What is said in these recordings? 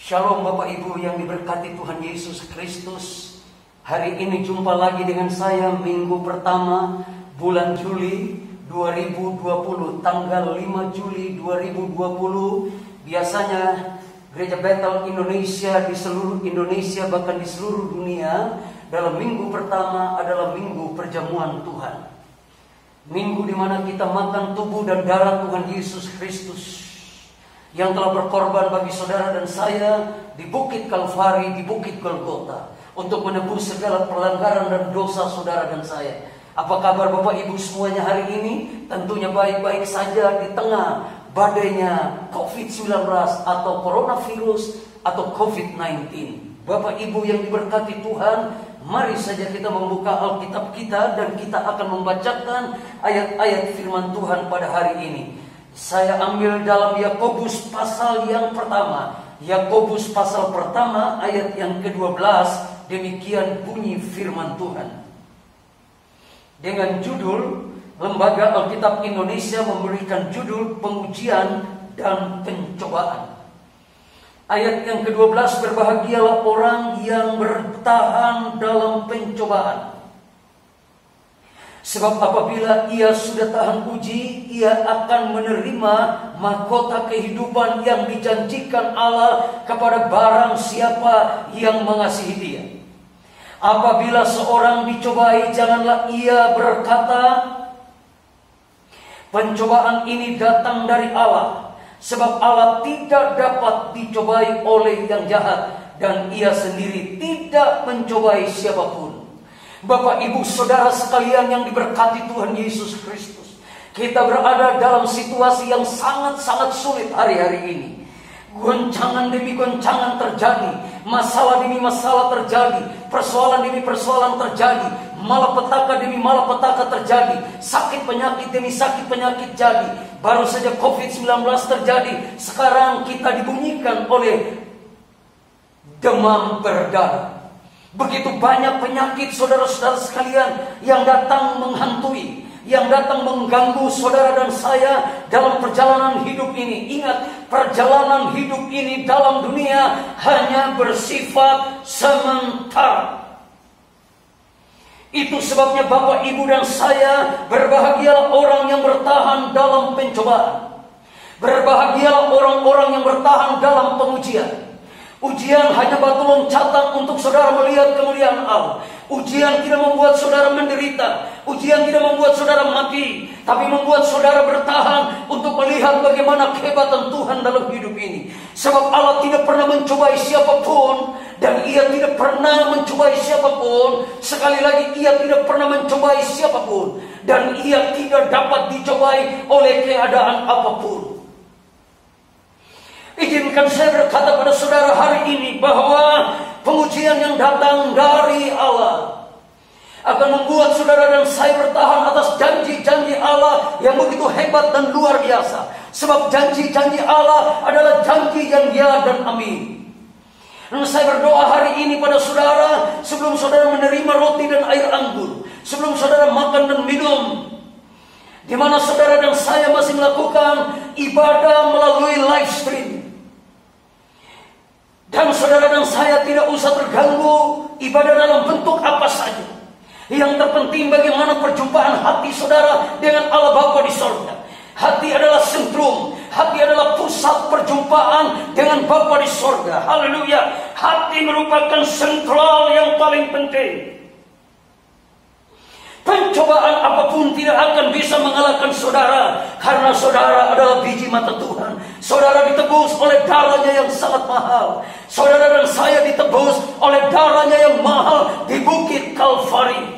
Shalom Bapak Ibu yang diberkati Tuhan Yesus Kristus. Hari ini jumpa lagi dengan saya minggu pertama bulan Juli 2020, tanggal 5 Juli 2020. Biasanya Gereja Bethel Indonesia di seluruh Indonesia, bahkan di seluruh dunia, dalam minggu pertama adalah minggu perjamuan Tuhan. Minggu di mana kita makan tubuh dan darah Tuhan Yesus Kristus yang telah berkorban bagi saudara dan saya di Bukit Kalvari, di Bukit Golgota, untuk menebus segala pelanggaran dan dosa saudara dan saya. Apa kabar Bapak Ibu semuanya hari ini? Tentunya baik-baik saja di tengah badainya COVID-19 atau coronavirus atau COVID-19. Bapak Ibu yang diberkati Tuhan, mari saja kita membuka Alkitab kita dan kita akan membacakan ayat-ayat firman Tuhan pada hari ini. Saya ambil dalam Yakobus pasal yang pertama. Yakobus pasal pertama ayat yang ke-12. Demikian bunyi firman Tuhan. Dengan judul, Lembaga Alkitab Indonesia memberikan judul pengujian dan pencobaan. Ayat yang ke-12, berbahagialah orang yang bertahan dalam pencobaan. Sebab apabila ia sudah tahan uji, ia akan menerima mahkota kehidupan yang dijanjikan Allah kepada barang siapa yang mengasihi dia. Apabila seorang dicobai, janganlah ia berkata, pencobaan ini datang dari Allah. Sebab Allah tidak dapat dicobai oleh yang jahat, dan ia sendiri tidak mencobai siapapun. Bapak Ibu Saudara sekalian yang diberkati Tuhan Yesus Kristus, kita berada dalam situasi yang sangat-sangat sulit hari-hari ini. Goncangan demi goncangan terjadi, masalah demi masalah terjadi, persoalan demi persoalan terjadi, malapetaka demi malapetaka terjadi, sakit penyakit demi sakit penyakit jadi. Baru saja COVID-19 terjadi, sekarang kita dibunyikan oleh demam berdarah. Begitu banyak penyakit saudara-saudara sekalian yang datang menghantui, yang datang mengganggu saudara dan saya dalam perjalanan hidup ini. Ingat, perjalanan hidup ini dalam dunia hanya bersifat sementara. Itu sebabnya Bapak, Ibu dan saya, berbahagialah orang yang bertahan dalam pencobaan. Berbahagialah orang-orang yang bertahan dalam pengujian. Ujian hanya batu loncatan untuk saudara melihat kemuliaan Allah. Ujian tidak membuat saudara menderita. Ujian tidak membuat saudara mati, tapi membuat saudara bertahan untuk melihat bagaimana kehebatan Tuhan dalam hidup ini. Sebab Allah tidak pernah mencobai siapapun, dan ia tidak pernah mencobai siapapun. Sekali lagi, ia tidak pernah mencobai siapapun, dan ia tidak dapat dicobai oleh keadaan apapun. Izinkan saya berkata pada saudara hari ini bahwa pengujian yang datang dari Allah akan membuat saudara dan saya bertahan atas janji-janji Allah yang begitu hebat dan luar biasa. Sebab janji-janji Allah adalah janji yang ya dan amin. Dan saya berdoa hari ini pada saudara, sebelum saudara menerima roti dan air anggur, sebelum saudara makan dan minum, di mana saudara dan saya masih melakukan ibadah melalui live stream. Dan saudara dan saya tidak usah terganggu ibadah dalam bentuk apa saja. Yang terpenting bagaimana perjumpaan hati saudara dengan Allah Bapa di sorga. Hati adalah sentrum, hati adalah pusat perjumpaan dengan Bapa di sorga. Haleluya. Hati merupakan sentral yang paling penting. Pencobaan apapun tidak akan bisa mengalahkan saudara, karena saudara adalah biji mata Tuhan. Saudara ditebus oleh darahnya yang sangat mahal. Saudara dan saya ditebus oleh darahnya yang mahal di Bukit Kalvari.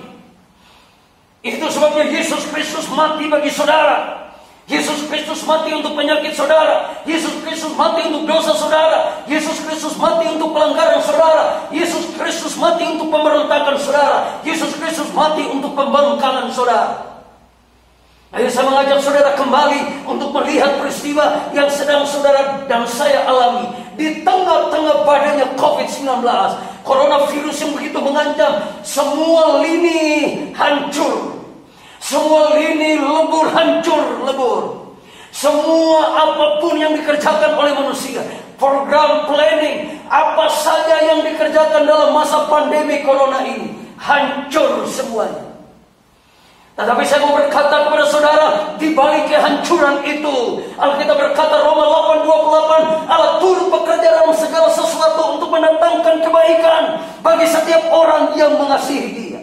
Itu sebabnya Yesus Kristus mati bagi saudara. Yesus Kristus mati untuk penyakit saudara. Yesus Kristus mati untuk dosa saudara. Yesus Kristus mati untuk pelanggaran saudara. Yesus Kristus mati untuk pemberontakan saudara. Yesus Kristus mati untuk pembangkangan saudara. Ayo saya mengajak saudara kembali untuk melihat peristiwa yang sedang saudara dan saya alami. Di tengah-tengah badainya COVID-19, coronavirus yang begitu mengancam, semua lini hancur. Semua lini lebur, hancur lebur. Semua apapun yang dikerjakan oleh manusia, program planning, apa saja yang dikerjakan dalam masa pandemi corona ini, hancur semuanya. Tetapi saya mau berkata kepada saudara, di balik kehancuran itu, Alkitab berkata Roma 8:28, Allah turut bekerja dalam segala sesuatu untuk mendatangkan kebaikan bagi setiap orang yang mengasihi Dia.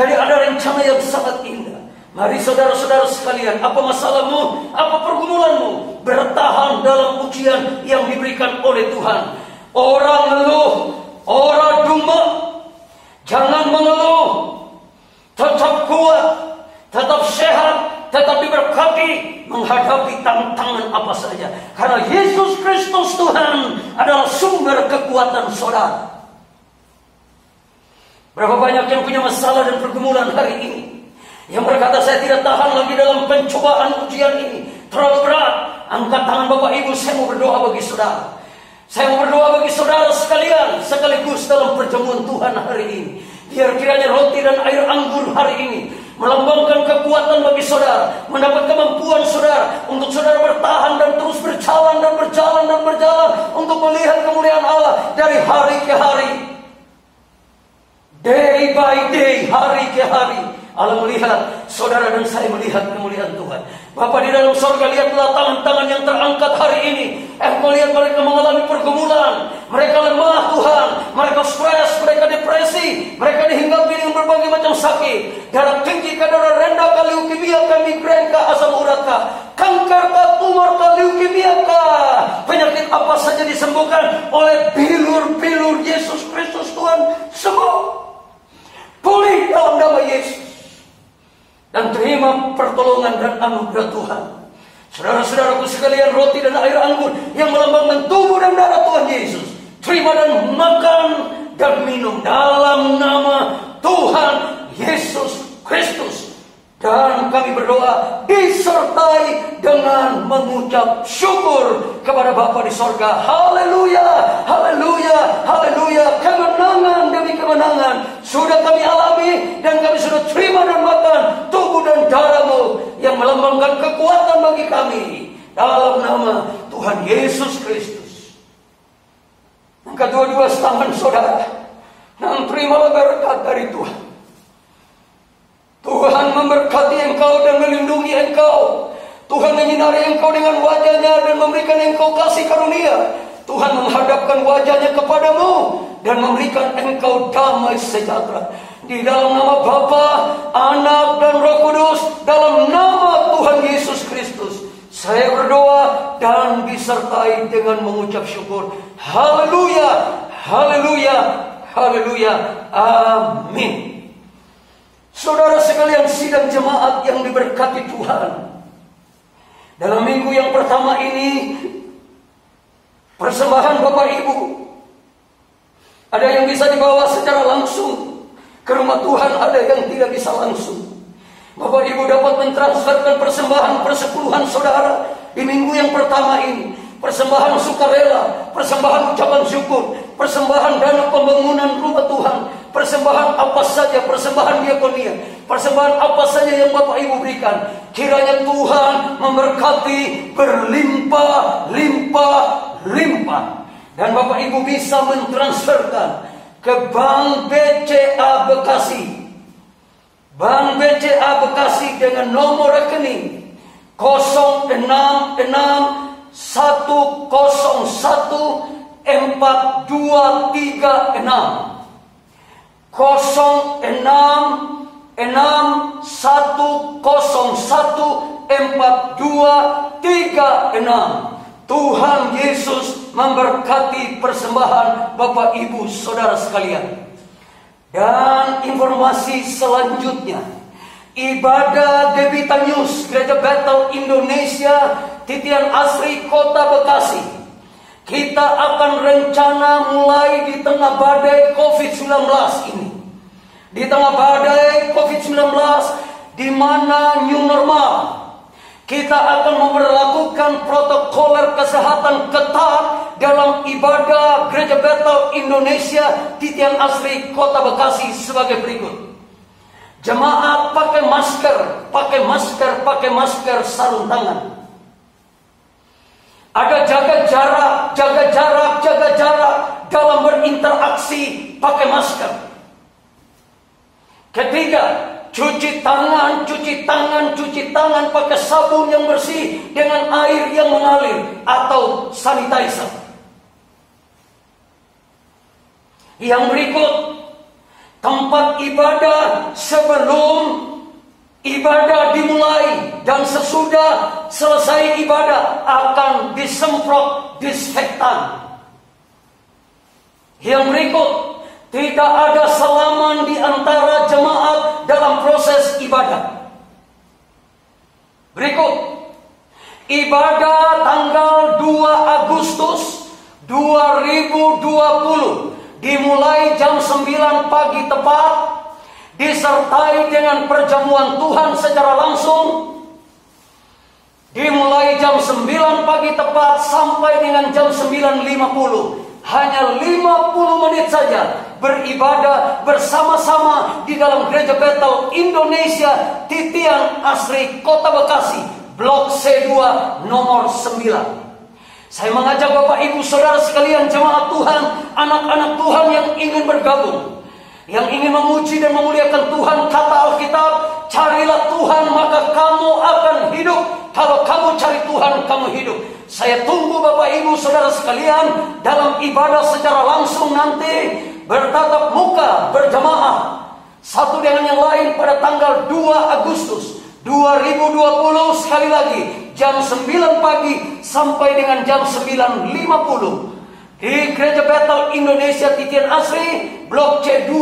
Jadi ada rencana yang sangat indah. Mari saudara-saudara sekalian, apa masalahmu, apa pergumulanmu, bertahan dalam ujian yang diberikan oleh Tuhan. Orang ngeluh, orang dumba, jangan mengeluh. Tetap kuat, tetap sehat, tetap diberkati menghadapi tantangan apa saja. Karena Yesus Kristus Tuhan adalah sumber kekuatan saudara. Berapa banyak yang punya masalah dan pergumulan hari ini, yang berkata saya tidak tahan lagi dalam pencobaan ujian ini, terlalu berat. Angkat tangan Bapak Ibu, saya mau berdoa bagi saudara. Saya mau berdoa bagi saudara sekalian, sekaligus dalam perjamuan Tuhan hari ini. Biar kiranya roti dan air anggur hari ini melambangkan kekuatan bagi saudara, mendapat kemampuan saudara untuk saudara bertahan dan terus berjalan dan berjalan dan berjalan untuk melihat kemuliaan Allah dari hari ke hari, day by day, hari ke hari. Allah melihat, saudara dan saya melihat kemuliaan Tuhan. Bapa di dalam sorga, lihatlah tangan-tangan yang terangkat hari ini. Melihat mereka mengalami pergumulan, mereka lemah Tuhan, mereka stres, mereka depresi, mereka dihinggapi dengan berbagai macam sakit, darah tinggi, darah rendah, leukemia, migrain, asam urat, kanker, tumor, leukemia, penyakit apa saja disembuhkan oleh bilur-bilur Yesus Kristus Tuhan. Semua pulih dalam nama Yesus. Dan terima pertolongan dan anugerah Tuhan. Saudara-saudaraku sekalian, roti dan air anggur yang melambangkan tubuh dan darah Tuhan Yesus, terima dan makan dan minum dalam nama Tuhan Yesus Kristus. Dan kami berdoa disertai dengan mengucap syukur kepada Bapa di sorga. Haleluya, haleluya, haleluya. Kemenangan demi kemenangan sudah kami alami, dan kami sudah terima dan makan tubuh dan darah-Mu yang melambangkan kekuatan bagi kami dalam nama Tuhan Yesus Kristus. Angkat dua-dua tangan saudara dan terimalah berkat dari Tuhan. Tuhan memberkati engkau dan melindungi engkau. Tuhan menyinari engkau dengan wajah-Nya dan memberikan engkau kasih karunia. Tuhan menghadapkan wajah-Nya kepadamu dan memberikan engkau damai sejahtera. Di dalam nama Bapa, Anak dan Roh Kudus, dalam nama Tuhan Yesus Kristus, saya berdoa dan disertai dengan mengucap syukur. Haleluya, haleluya, haleluya, amin. Saudara sekalian, sidang jemaat yang diberkati Tuhan, dalam minggu yang pertama ini, persembahan Bapak Ibu ada yang bisa dibawa secara langsung ke rumah Tuhan, ada yang tidak bisa langsung. Bapak Ibu dapat mentransferkan persembahan persepuluhan saudara di minggu yang pertama ini. Persembahan sukarela, persembahan ucapan syukur, persembahan dana pembangunan rumah Tuhan, persembahan apa saja, persembahan diakonia, persembahan apa saja yang Bapak Ibu berikan, kiranya Tuhan memberkati berlimpah-limpah. Dan Bapak Ibu bisa mentransferkan ke Bank BCA Bekasi. Bank BCA Bekasi dengan nomor rekening 0614136. Tuhan Yesus memberkati persembahan Bapak Ibu Saudara sekalian. Dan informasi selanjutnya, ibadah Debitanius Gereja Bethel Indonesia Titian Asri Kota Bekasi, kita akan rencana mulai di tengah badai COVID-19 ini. Di tengah badai COVID-19, di mana new normal, kita akan memperlakukan protokoler kesehatan ketat dalam ibadah Gereja Bethel Indonesia Titian Asri Kota Bekasi sebagai berikut. Jemaat pakai masker, sarung tangan. Ada jaga jarak dalam berinteraksi pakai masker. Ketiga, cuci tangan pakai sabun yang bersih dengan air yang mengalir atau sanitizer. Yang berikut, tempat ibadah sebelum ibadah dimulai dan sesudah selesai ibadah akan disemprot disinfektan. Yang berikut, tidak ada salaman di antara jemaat dalam proses ibadah. Berikut, ibadah tanggal 2 Agustus 2020 dimulai jam 9 pagi tepat, disertai dengan perjamuan Tuhan secara langsung. Dimulai jam 9 pagi tepat sampai dengan jam 9.50. Hanya 50 menit saja beribadah bersama-sama di dalam Gereja Bethel Indonesia Titian Asri Kota Bekasi, Blok C2 nomor 9. Saya mengajak Bapak Ibu Saudara sekalian, jemaat Tuhan, anak-anak Tuhan yang ingin bergabung, yang ingin memuji dan memuliakan Tuhan. Kata Alkitab, carilah Tuhan maka kamu akan hidup. Kalau kamu cari Tuhan, kamu hidup. Saya tunggu Bapak Ibu Saudara sekalian dalam ibadah secara langsung nanti, bertatap muka berjamaah satu dengan yang lain pada tanggal 2 Agustus 2020. Sekali lagi, jam 9 pagi sampai dengan jam 9.50 di Gereja Bethel Indonesia Titian Asri, Blok C2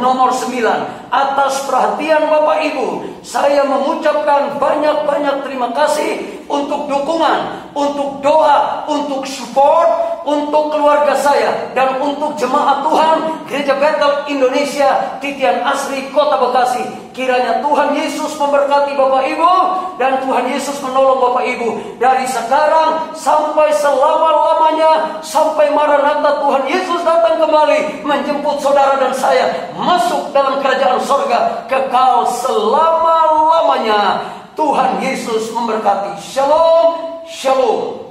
nomor 9. Atas perhatian Bapak Ibu, saya mengucapkan banyak-banyak terima kasih untuk dukungan, untuk doa, untuk support, untuk keluarga saya, dan untuk jemaat Tuhan Gereja Bethel Indonesia Titian Asri Kota Bekasi. Kiranya Tuhan Yesus memberkati Bapak Ibu, dan Tuhan Yesus menolong Bapak Ibu dari sekarang sampai selama-lamanya, sampai Maranatha Tuhan Yesus datang kembali menjemput saudara dan saya masuk dalam kerajaan sorga kekal selama-lamanya. Tuhan Yesus memberkati. Shalom, shalom.